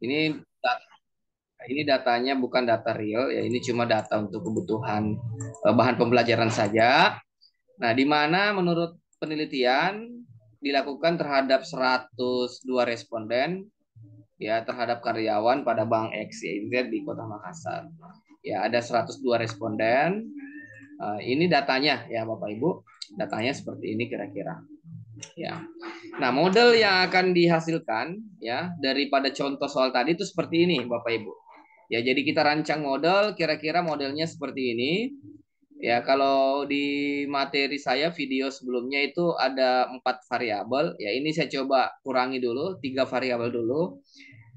Ini ini datanya bukan data real ya, ini cuma data untuk kebutuhan bahan pembelajaran saja. Nah, di mana menurut penelitian dilakukan terhadap 102 responden ya terhadap karyawan pada Bank X YZ di Kota Makassar. Ya, ada 102 responden. Ini datanya ya Bapak Ibu. Datanya seperti ini kira-kira. Ya. Nah, model yang akan dihasilkan ya daripada contoh soal tadi itu seperti ini Bapak Ibu. Ya, jadi kita rancang model, kira-kira modelnya seperti ini. Ya, kalau di materi saya video sebelumnya itu ada 4 variabel. Ya, ini saya coba kurangi dulu, 3 variabel dulu.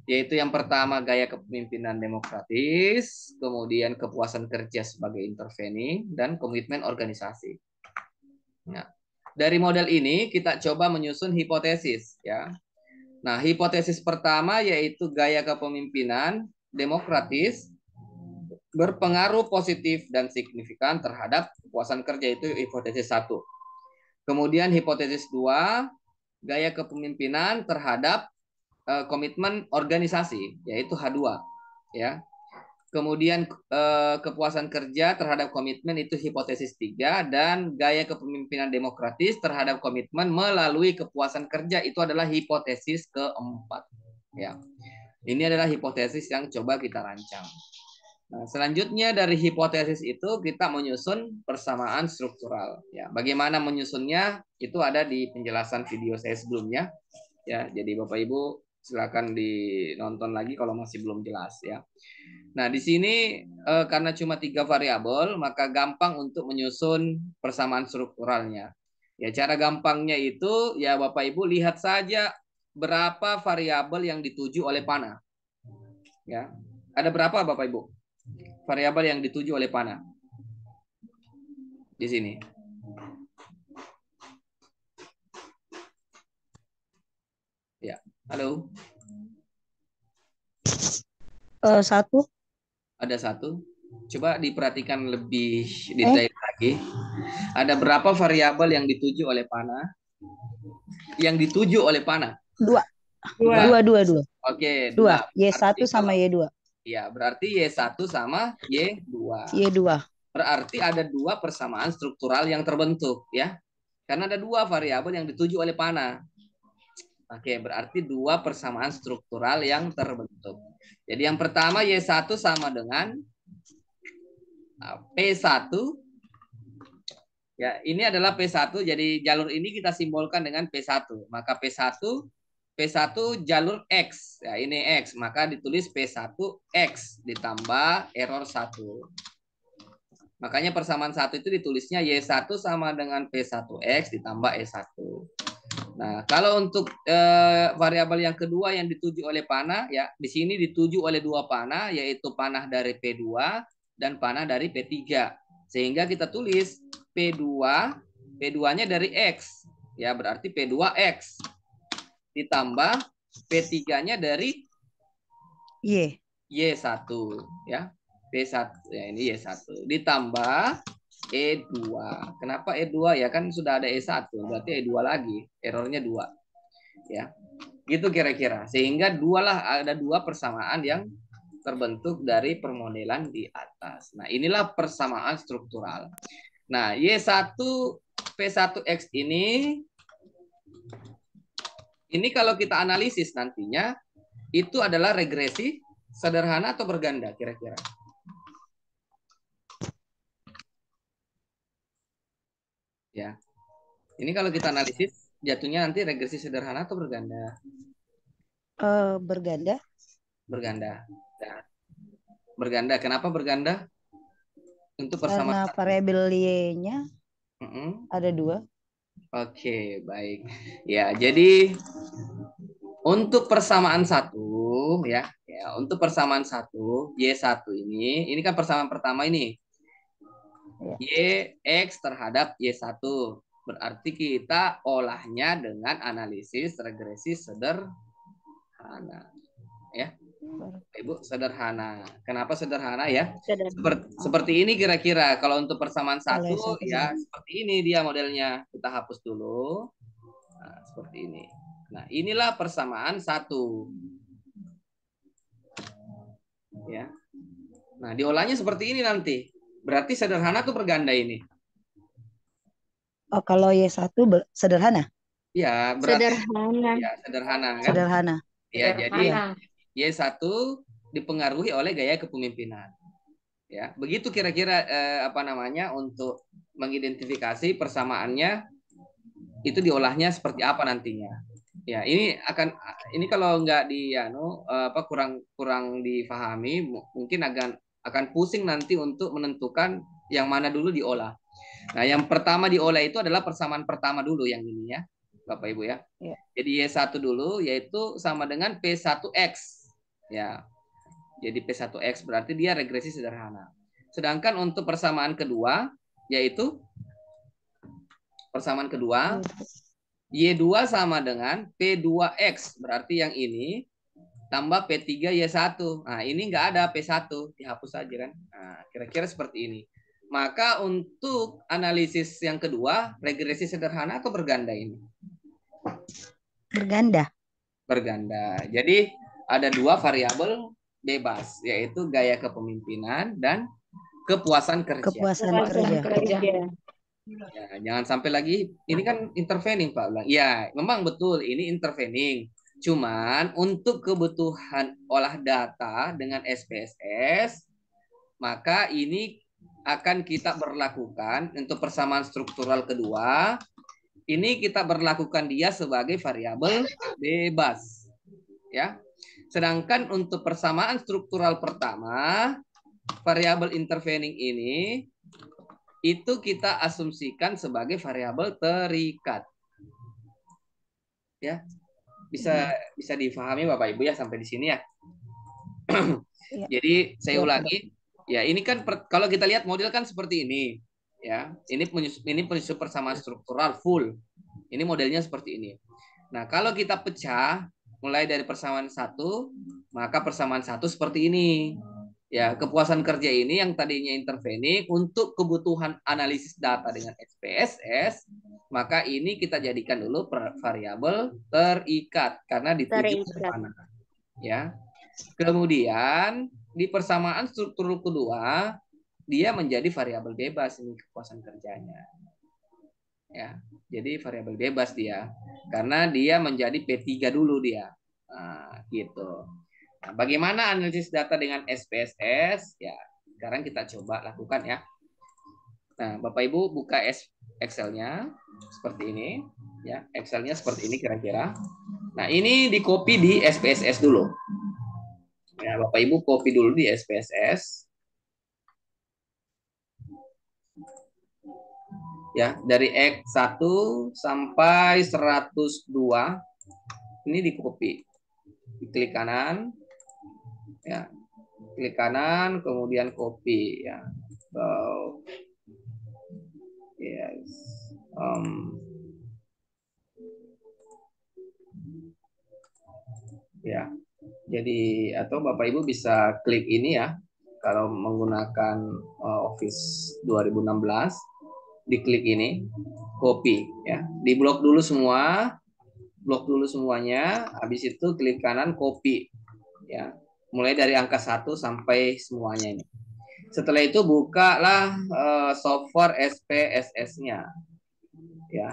Yaitu yang pertama gaya kepemimpinan demokratis, kemudian kepuasan kerja sebagai intervening, dan komitmen organisasi. Nah, dari model ini kita coba menyusun hipotesis ya. Nah, hipotesis pertama yaitu gaya kepemimpinan demokratis berpengaruh positif dan signifikan terhadap kepuasan kerja, itu hipotesis 1. Kemudian hipotesis 2, gaya kepemimpinan terhadap komitmen organisasi, yaitu H2 ya. Kemudian kepuasan kerja terhadap komitmen itu hipotesis 3, dan gaya kepemimpinan demokratis terhadap komitmen melalui kepuasan kerja itu adalah hipotesis keempat ya. Ini adalah hipotesis yang coba kita rancang. Nah, selanjutnya dari hipotesis itu kita menyusun persamaan struktural ya. Bagaimana menyusunnya itu ada di penjelasan video saya sebelumnya ya. Jadi Bapak Ibu silakan dinonton lagi kalau masih belum jelas ya. Nah, di sini karena cuma 3 variabel, maka gampang untuk menyusun persamaan strukturalnya. Ya, cara gampangnya itu ya Bapak Ibu lihat saja berapa variabel yang dituju oleh panah. Ya, ada berapa Bapak Ibu variabel yang dituju oleh panah di sini? Ya, halo. Satu. Ada 1. Coba diperhatikan lebih detail lagi. Ada berapa variabel yang dituju oleh panah? Yang dituju oleh panah? Dua. Dua. Dua, dua, dua. Oke, Dua. 2. Y1 Berarti sama kalau Y2. ya, berarti Y1 sama Y2. Y2. Berarti ada 2 persamaan struktural yang terbentuk ya. Karena ada 2 variabel yang dituju oleh panah. Oke, berarti 2 persamaan struktural yang terbentuk. Jadi yang pertama Y1 sama dengan P1. Ya, ini adalah P1. Jadi jalur ini kita simbolkan dengan P1. Maka P1 jalur X. Ya, ini X, maka ditulis P1 X ditambah error 1. Makanya persamaan 1 itu ditulisnya Y1 sama dengan P1X ditambah E1. Nah, kalau untuk variabel yang kedua yang dituju oleh panah ya, di sini dituju oleh 2 panah, yaitu panah dari P2 dan panah dari P3. Sehingga kita tulis P2, P2-nya dari X. Ya, berarti P2X ditambah P3-nya dari Y. Y1 ya. P1 ya, ini Y1 ditambah E2. Kenapa E2 ya, kan sudah ada E1, berarti E2 lagi. Errornya 2 ya. Gitu kira-kira. Sehingga ada 2 persamaan yang terbentuk dari permodelan di atas. Nah, inilah persamaan struktural. Nah, Y1 P1X ini kalau kita analisis nantinya itu adalah regresi sederhana atau berganda kira-kira? Ya. Ini kalau kita analisis jatuhnya nanti regresi sederhana atau berganda? Berganda. Berganda. Nah, berganda. Kenapa berganda? Untuk persamaan Karena satu. variabel Y-nya ada 2. Oke, baik. Ya, jadi untuk persamaan 1 ya, untuk persamaan 1 Y1 ini kan persamaan pertama ini. Ya. Y X terhadap Y1. Berarti kita olahnya dengan analisis regresi sederhana. Ya. Ibu, sederhana. Kenapa sederhana ya? Seperti ini kira-kira. Kalau untuk persamaan 1 ya seperti ini dia modelnya. Kita hapus dulu. Nah, seperti ini. Nah, inilah persamaan 1. Ya. Nah, diolahnya seperti ini nanti. Berarti sederhana tuh berganda ini. Oh, kalau Y1 sederhana? Ya, berarti Sederhana. ya sederhana kan? Sederhana. Ya, jadi Sederhana. Y1 dipengaruhi oleh gaya kepemimpinan. Ya, begitu kira-kira apa namanya untuk mengidentifikasi persamaannya itu diolahnya seperti apa nantinya. Ya, ini kalau nggak apa kurang kurang difahami mungkin akan pusing nanti untuk menentukan yang mana dulu diolah. Nah, yang pertama diolah itu adalah persamaan pertama dulu yang ini ya, Bapak Ibu ya. Ya. Jadi Y1 dulu yaitu sama dengan P1X. Ya. Jadi P1X berarti dia regresi sederhana. Sedangkan untuk persamaan kedua yaitu persamaan kedua Y2 sama dengan P2X. Berarti yang ini tambah P3Y1. Nah, ini nggak ada P1, dihapus saja kan. Nah, kira-kira seperti ini. Maka untuk analisis yang kedua, regresi sederhana atau berganda ini? Berganda. Berganda. Jadi ada dua variabel bebas, yaitu gaya kepemimpinan dan kepuasan kerja. Kepuasan kerja. Ya, jangan sampai lagi, ini kan intervening Pak Ulang. Ya, memang betul ini intervening. Cuman untuk kebutuhan olah data dengan SPSS, maka ini akan kita berlakukan untuk persamaan struktural kedua. Ini kita berlakukan dia sebagai variabel bebas. Ya. Sedangkan untuk persamaan struktural pertama, variabel intervening ini itu kita asumsikan sebagai variabel terikat. Ya. Bisa difahami Bapak Ibu ya sampai di sini ya. Ya. Jadi saya Ya, ulangi, ya ini kan kalau kita lihat model kan seperti ini, ya. Ini penyusun persamaan struktural full. Ini modelnya seperti ini. Nah, kalau kita pecah mulai dari persamaan satu, maka persamaan satu seperti ini. Ya, kepuasan kerja ini yang tadinya intervening untuk kebutuhan analisis data dengan SPSS, maka ini kita jadikan dulu variabel terikat karena dituju ke mana. Ya. Kemudian di persamaan struktur kedua dia menjadi variabel bebas ini kepuasan kerjanya. Ya, jadi variabel bebas dia karena dia menjadi P3 dulu dia. Nah, gitu. Nah, bagaimana analisis data dengan SPSS? Ya, sekarang kita coba lakukan ya. Nah, Bapak Ibu buka Excel-nya seperti ini, ya. Excel-nya seperti ini kira-kira. Nah, ini di copy di SPSS dulu. Ya, Bapak Ibu copy dulu di SPSS. Ya, dari X1 sampai 102 ini di copy. Klik kanan. Ya. Klik kanan kemudian copy ya. So, yes. Ya. Jadi atau Bapak Ibu bisa klik ini ya. Kalau menggunakan Office 2016 diklik ini, copy ya. Diblok dulu semua, blok dulu semuanya, habis itu klik kanan copy ya. Mulai dari angka 1 sampai semuanya ini. Setelah itu bukalah software SPSS-nya. Ya.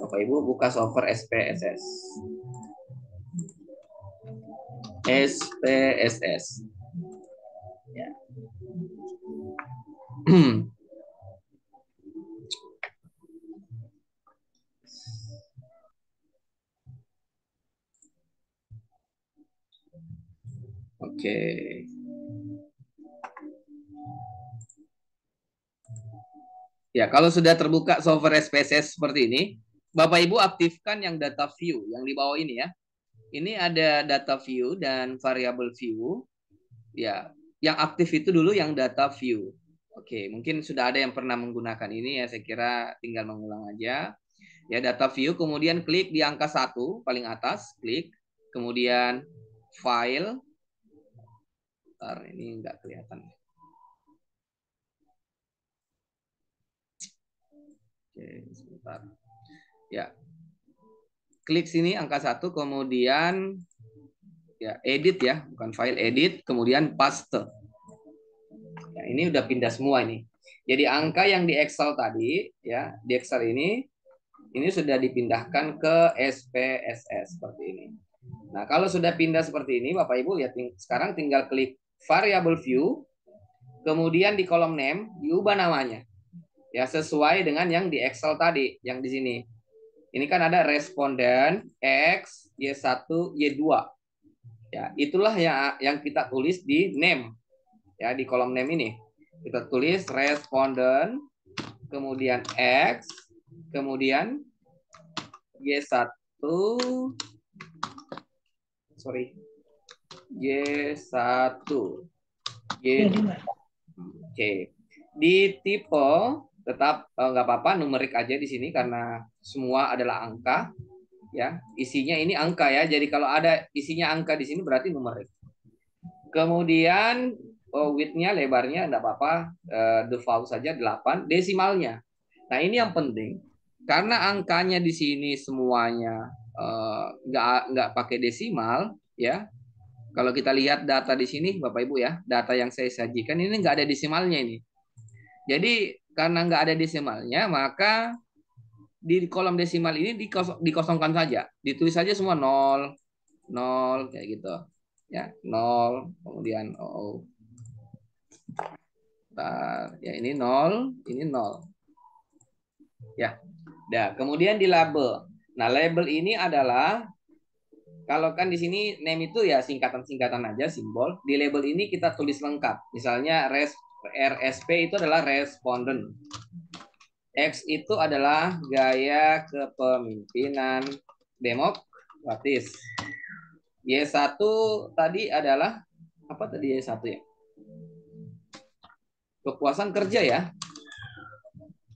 Bapak Ibu buka software SPSS. SPSS. Ya. Oke. Ya, kalau sudah terbuka software SPSS seperti ini, Bapak Ibu aktifkan yang data view yang di bawah ini ya. Ini ada data view dan variable view. Ya, yang aktif itu dulu yang data view. Oke, mungkin sudah ada yang pernah menggunakan ini ya, saya kira tinggal mengulang aja. Ya, data view, kemudian klik di angka 1 paling atas, klik. Kemudian file. Bentar, ini enggak kelihatan. Oke, sebentar. Ya. Klik sini angka 1, kemudian ya, edit ya, bukan file, edit, kemudian paste. Ya, ini udah pindah semua ini. Jadi angka yang di Excel tadi, ya, di Excel ini sudah dipindahkan ke SPSS seperti ini. Nah, kalau sudah pindah seperti ini, Bapak Ibu lihat sekarang tinggal klik variable view, kemudian di kolom name diubah namanya. Ya, sesuai dengan yang di Excel tadi, yang di sini. Ini kan ada responden X, Y1, Y2. Ya, itulah yang kita tulis di name. Ya, di kolom name ini. Kita tulis responden, kemudian X, kemudian Y1, sorry, Y1, Y2. Oke. Di tipe tetap nggak apa-apa numerik aja di sini karena semua adalah angka. Ya, isinya ini angka ya. Jadi kalau ada isinya angka di sini berarti numerik. Kemudian width-nya, lebarnya enggak apa-apa, default saja 8, desimalnya. Nah, ini yang penting. Karena angkanya di sini semuanya nggak pakai desimal, ya. Kalau kita lihat data di sini, Bapak Ibu ya, data yang saya sajikan ini nggak ada desimalnya ini. Jadi karena nggak ada desimalnya, maka di kolom desimal ini dikosongkan saja, ditulis saja semua 0, 0 kayak gitu ya, 0 kemudian ya ini 0, ini 0 ya. Nah, kemudian di label. Nah, label ini adalah kalau kan di sini name itu ya singkatan-singkatan aja, simbol. Di label ini kita tulis lengkap. Misalnya RSP itu adalah responden. X itu adalah gaya kepemimpinan demokratis. Y1 tadi adalah apa tadi Y1 ya? Kepuasan kerja ya.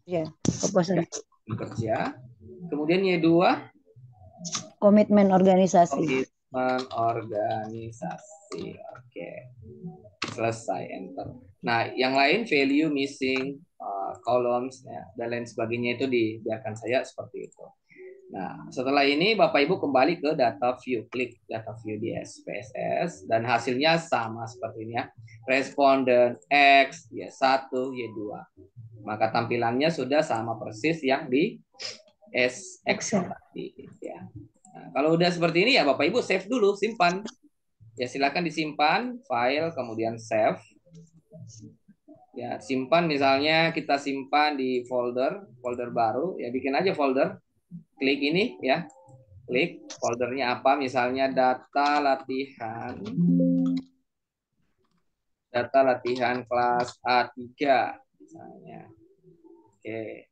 Ya, kepuasan kerja. Kemudian Y2 komitmen organisasi. Komitmen organisasi. Oke. Selesai, enter. Nah, yang lain value missing, columns ya, dan lain sebagainya itu dibiarkan saya seperti itu. Nah, setelah ini Bapak Ibu kembali ke data view, klik data view di SPSS dan hasilnya sama seperti ini ya. Responden X, Y1, Y2. Maka tampilannya sudah sama persis yang di Excel tadi ya. Nah, kalau udah seperti ini ya Bapak Ibu save dulu, simpan. Ya silakan disimpan, file kemudian save. Ya, simpan misalnya kita simpan di folder baru, ya bikin aja folder. Klik ini ya. Klik foldernya apa, misalnya data latihan kelas A3 misalnya. Oke.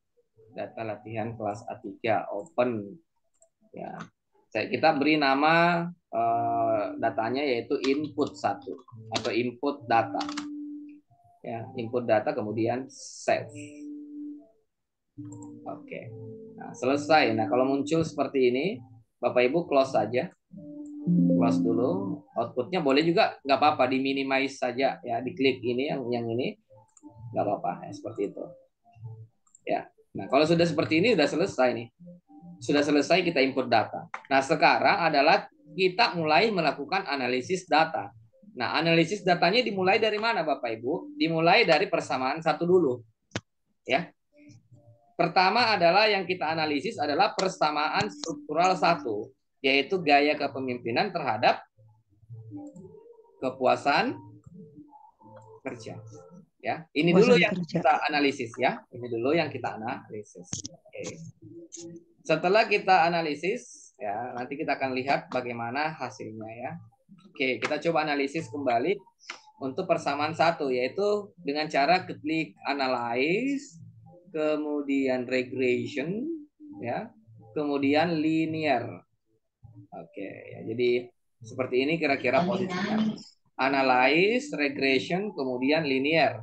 Data latihan kelas A3 open ya. Kita beri nama datanya yaitu input 1 atau input data. Ya, input data kemudian save. Oke. Nah, selesai. Nah, kalau muncul seperti ini, Bapak Ibu close saja. Close dulu. Outputnya boleh juga nggak apa-apa, diminimize saja ya, diklik ini yang ini nggak apa-apa ya, seperti itu. Ya. Nah, kalau sudah seperti ini sudah selesai nih. Sudah selesai kita input data. Nah, sekarang adalah kita mulai melakukan analisis data. Nah, analisis datanya dimulai dari mana Bapak Ibu? Dimulai dari persamaan satu dulu. Ya. Pertama adalah yang kita analisis adalah persamaan struktural 1, yaitu gaya kepemimpinan terhadap kepuasan kerja. Ya, ini dulu yang kita analisis ya. Ini dulu yang kita analisis. Oke. Setelah kita analisis ya, nanti kita akan lihat bagaimana hasilnya ya. Oke, kita coba analisis kembali untuk persamaan 1, yaitu dengan cara klik analyze, kemudian regression ya, kemudian linear. Oke, ya, jadi seperti ini kira-kira posisinya. Analyze, regression, kemudian linear.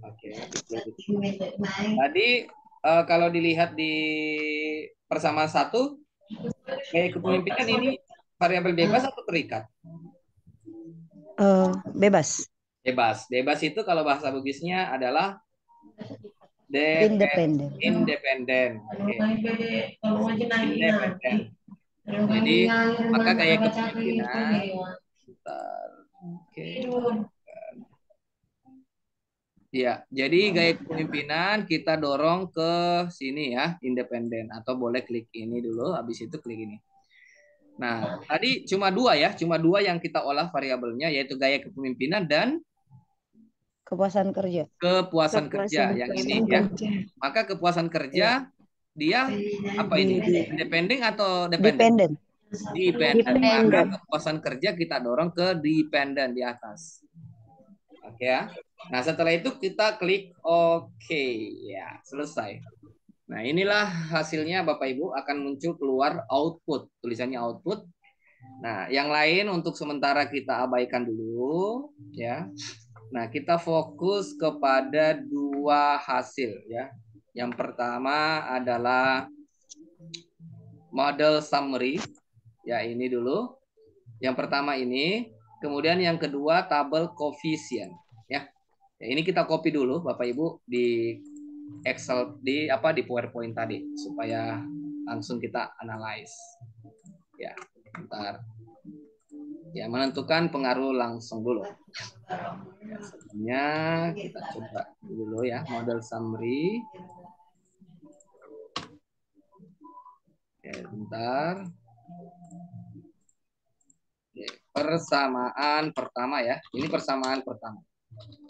Oke. Tadi kalau dilihat di persamaan 1, gaya kepemimpinan ini variabel bebas atau terikat? Bebas. Bebas itu kalau bahasa Bugisnya adalah independen. Independen. Okay. Independen. Jadi maka gaya kepemimpinan, bentar, oke. Ya, jadi gaya kepemimpinan kita dorong ke sini ya, independen atau boleh klik ini dulu, habis itu klik ini. Nah, tadi cuma dua yang kita olah variabelnya yaitu gaya kepemimpinan dan Kepuasan kerja. kepuasan kerja yang ini ya. Maka kepuasan Iya. kerja dia apa ini? Independen atau dependen? Dependent. Dependen. Maka Dependent. kepuasan kerja kita dorong ke dependen di atas. Oke ya. Nah, setelah itu kita klik oke ya, selesai. Nah, inilah hasilnya Bapak Ibu akan muncul keluar output, tulisannya output. Nah, yang lain untuk sementara kita abaikan dulu ya. Nah, kita fokus kepada dua hasil ya. Yang pertama adalah model summary. Ya, ini dulu. Yang pertama ini, kemudian yang kedua tabel koefisien ya. Ya, ini kita copy dulu Bapak Ibu di Excel di PowerPoint tadi supaya langsung kita analyze. Ya, bentar. Ya, menentukan pengaruh langsung dulu. Ya, sebelumnya kita coba dulu ya model summary. Ya, bentar. Ya, persamaan pertama ya. Ini persamaan pertama.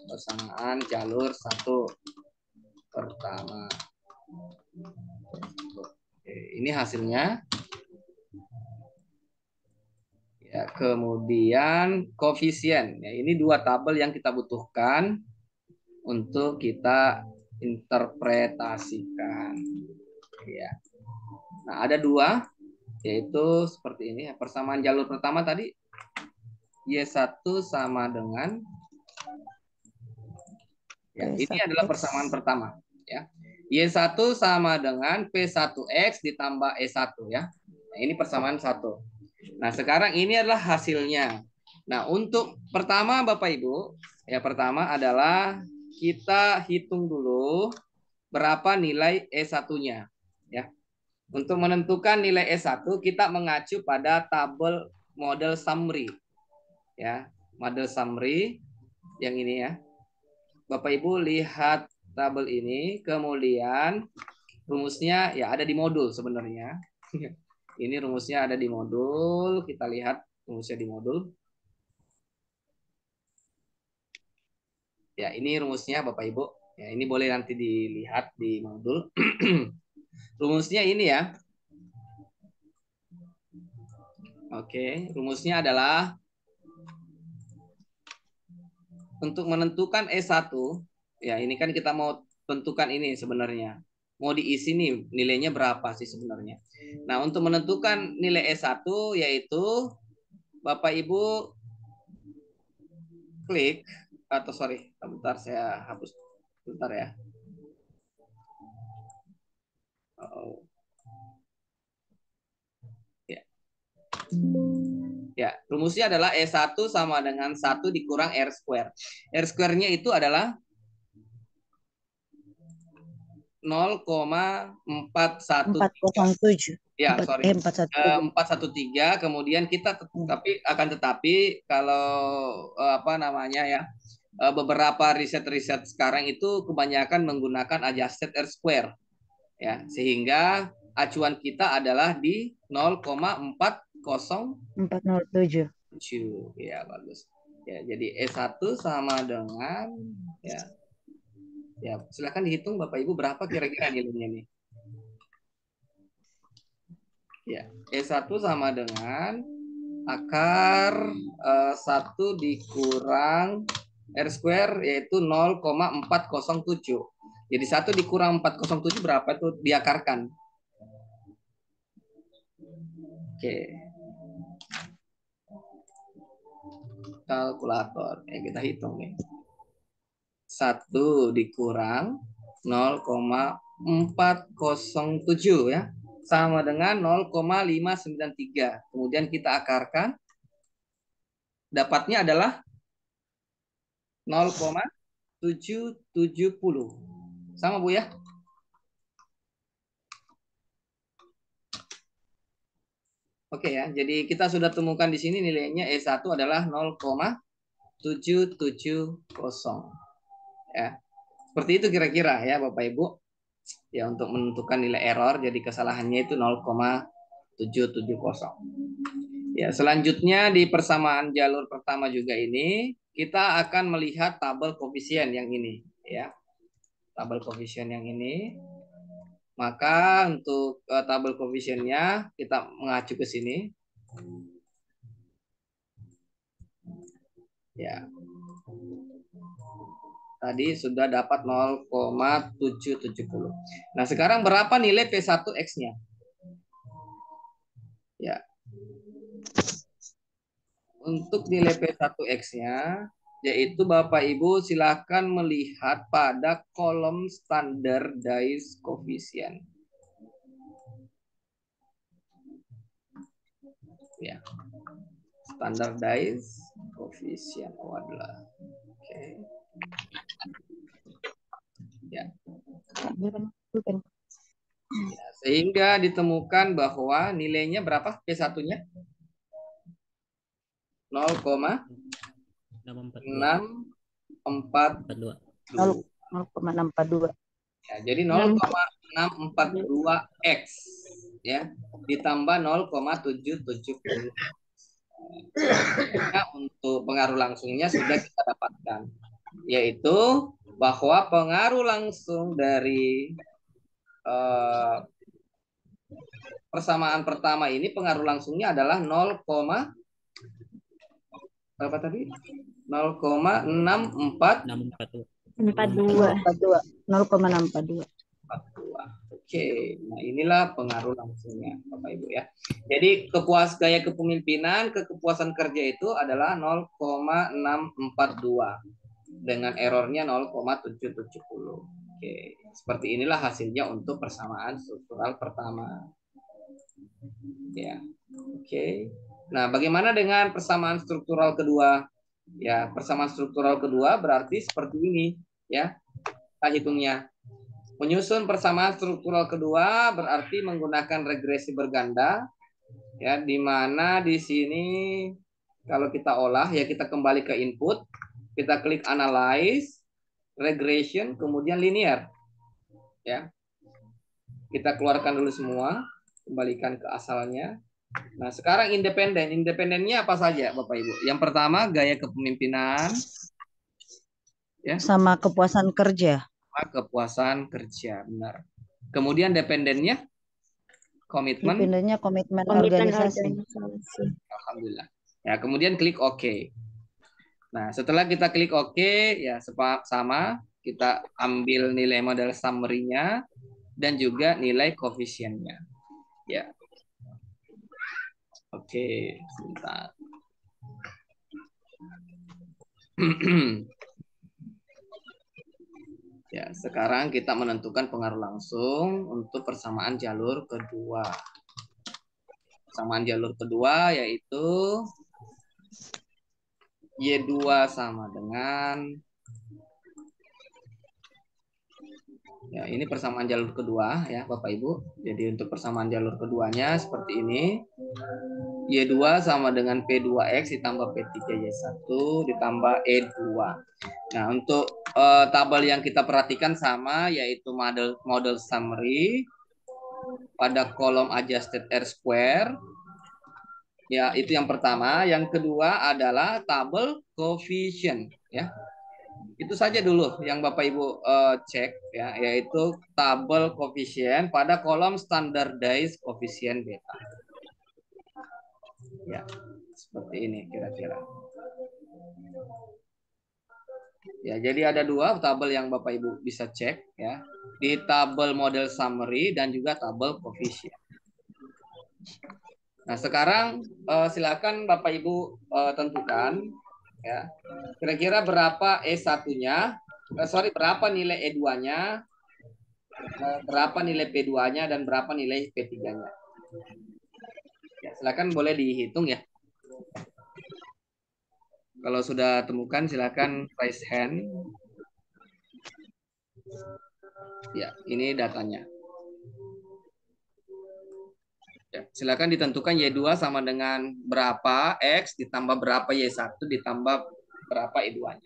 Persamaan jalur satu pertama. Oke, ini hasilnya. Ya, kemudian koefisien. Ya, ini dua tabel yang kita butuhkan untuk kita interpretasikan. Ya. Nah, ada dua, yaitu seperti ini. Persamaan jalur pertama tadi, Y1 sama dengan, ya, ini adalah persamaan pertama. Ya. Y1 sama dengan P1X ditambah E1 ya. Nah, ini persamaan satu. Nah, sekarang ini adalah hasilnya. Nah, untuk pertama Bapak Ibu, ya pertama adalah kita hitung dulu berapa nilai E1-nya. Ya. Untuk menentukan nilai E1, kita mengacu pada tabel model summary. Ya, model summary yang ini ya. Bapak Ibu lihat tabel ini, kemudian rumusnya ya ada di modul sebenarnya. Ini rumusnya ada di modul, kita lihat rumusnya di modul. Ya, ini rumusnya Bapak Ibu. Ya, ini boleh nanti dilihat di modul. Rumusnya ini ya. Oke, rumusnya adalah untuk menentukan E1, ya ini kan kita mau tentukan ini sebenarnya. Mau diisi nih nilainya berapa sih sebenarnya. Nah, untuk menentukan nilai E1 yaitu Bapak Ibu klik atau sorry, bentar saya hapus bentar ya. Oh. Ya. Ya, rumusnya adalah E1 sama dengan 1 dikurang R square. R square-nya itu adalah 0,413. Ya, sorry. 413. Kemudian kita tetapi kalau apa namanya ya, beberapa riset-riset sekarang itu kebanyakan menggunakan adjusted R square. Ya, sehingga acuan kita adalah di 0,407. Ya, bagus. Ya, jadi E1 sama dengan ya. Ya, silakan dihitung Bapak Ibu berapa kira-kira nilainya nih. Ya, E1 sama dengan akar 1 dikurang R square yaitu 0,407. Jadi 1 dikurang 407 berapa itu diakarkan? Oke. Kalkulator. Kita hitung nih. 1 dikurang 0,407 ya. Sama dengan 0,593. Kemudian kita akarkan. Dapatnya adalah 0,770. Sama Bu ya? Oke ya, jadi kita sudah temukan di sini nilainya E1 adalah 0,770. Ya. Seperti itu kira-kira ya Bapak Ibu. Ya untuk menentukan nilai error, jadi kesalahannya itu 0,770. Ya, selanjutnya di persamaan jalur pertama juga ini kita akan melihat tabel koefisien yang ini ya. Tabel koefisien yang ini. Maka untuk tabel koefisiennya kita mengacu ke sini. Ya. Tadi sudah dapat 0,770. Nah, sekarang berapa nilai P1X-nya? Ya. Untuk nilai P1X-nya yaitu Bapak Ibu silakan melihat pada kolom standardized coefficient. Ya. Standardized coefficient. Waduh. Oke. Ya. Sehingga ditemukan bahwa nilainya berapa P1-nya? 0,642. 0,642. Ya, jadi 0,642 X ya ditambah 0,770. Nah, untuk pengaruh langsungnya sudah kita dapatkan, yaitu bahwa pengaruh langsung dari persamaan pertama ini pengaruh langsungnya adalah 0, berapa tadi? 0,642. 0,642. Oke, nah inilah pengaruh langsungnya Bapak Ibu ya. Jadi gaya kepemimpinan ke kepuasan kerja itu adalah 0,642 dengan errornya 0,770. Oke, seperti inilah hasilnya untuk persamaan struktural pertama. Ya, oke. Nah, bagaimana dengan persamaan struktural kedua? Ya, persamaan struktural kedua berarti seperti ini ya. Kita hitungnya. Menyusun persamaan struktural kedua berarti menggunakan regresi berganda ya, di mana di sini kalau kita olah ya kita kembali ke input, kita klik analyze, regression, kemudian linear. Ya. Kita keluarkan dulu semua, kembalikan ke asalnya. Nah, sekarang independen. Independennya apa saja, Bapak Ibu? Yang pertama gaya kepemimpinan ya. Sama kepuasan kerja. Kepuasan kerja, benar. Kemudian dependennya komitmen. Dependennya komitmen organisasi. Alhamdulillah. Ya, kemudian klik OK. Nah, setelah kita klik OK, ya sama kita ambil nilai model summary-nya dan juga nilai koefisiennya. Ya. Oke, sebentar. Ya, sekarang kita menentukan pengaruh langsung untuk persamaan jalur kedua. Persamaan jalur kedua yaitu Y2 sama dengan, ya ini persamaan jalur kedua ya Bapak Ibu. Jadi untuk persamaan jalur keduanya seperti ini. Y2 sama dengan P2X ditambah P3Y1 ditambah E2. Nah, untuk tabel yang kita perhatikan sama yaitu model summary pada kolom adjusted R square. Ya, itu yang pertama. Yang kedua adalah tabel coefficient ya. Itu saja dulu yang Bapak Ibu cek ya, yaitu tabel koefisien pada kolom standardized koefisien beta. Ya, seperti ini kira-kira. Ya, jadi ada dua tabel yang Bapak Ibu bisa cek ya. Di tabel model summary dan juga tabel koefisien. Nah, sekarang silakan Bapak Ibu tentukan ya. Kira-kira berapa E1-nya? Berapa nilai E2-nya? Berapa nilai P2-nya dan berapa nilai P3-nya? Ya, silakan boleh dihitung ya. Kalau sudah temukan silakan raise hand. Ya, ini datanya. Ya, silakan ditentukan Y2 sama dengan berapa X ditambah berapa Y1 ditambah berapa Y2-nya.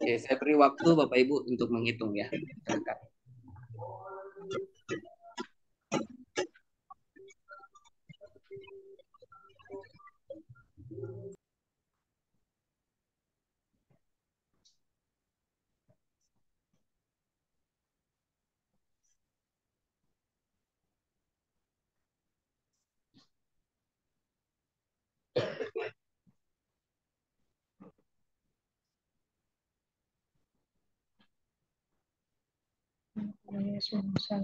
Oke, saya beri waktu Bapak Ibu untuk menghitung ya. Silakan.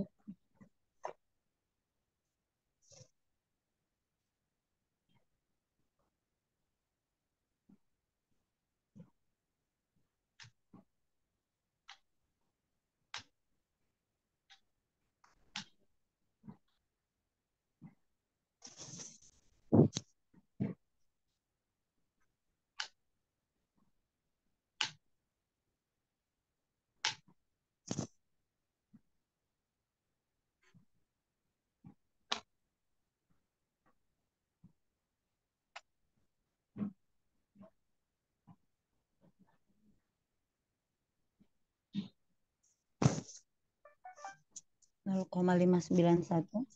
Nol koma 591,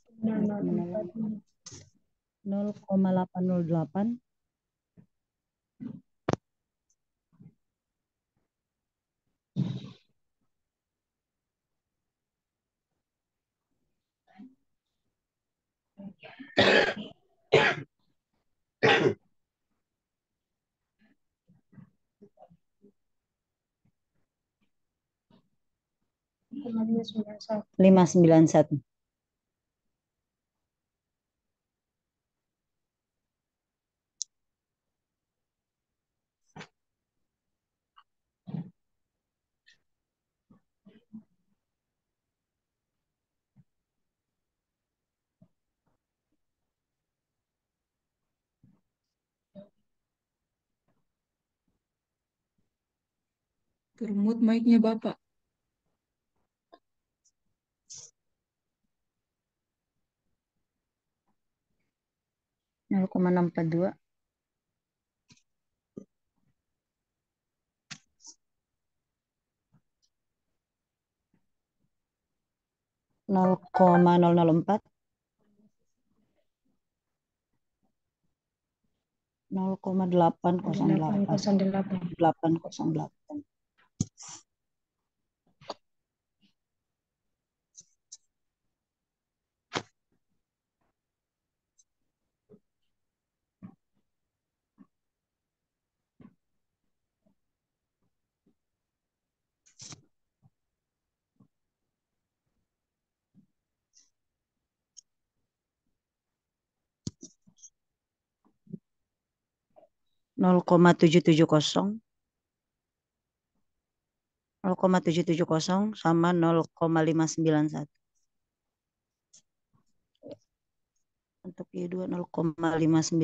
0,808, 591. Termut mic-nya Bapak. 0,642, 0,004, 0,808, 808. 0,770, 0,770 sama 0,591. Untuk Y2 0,591.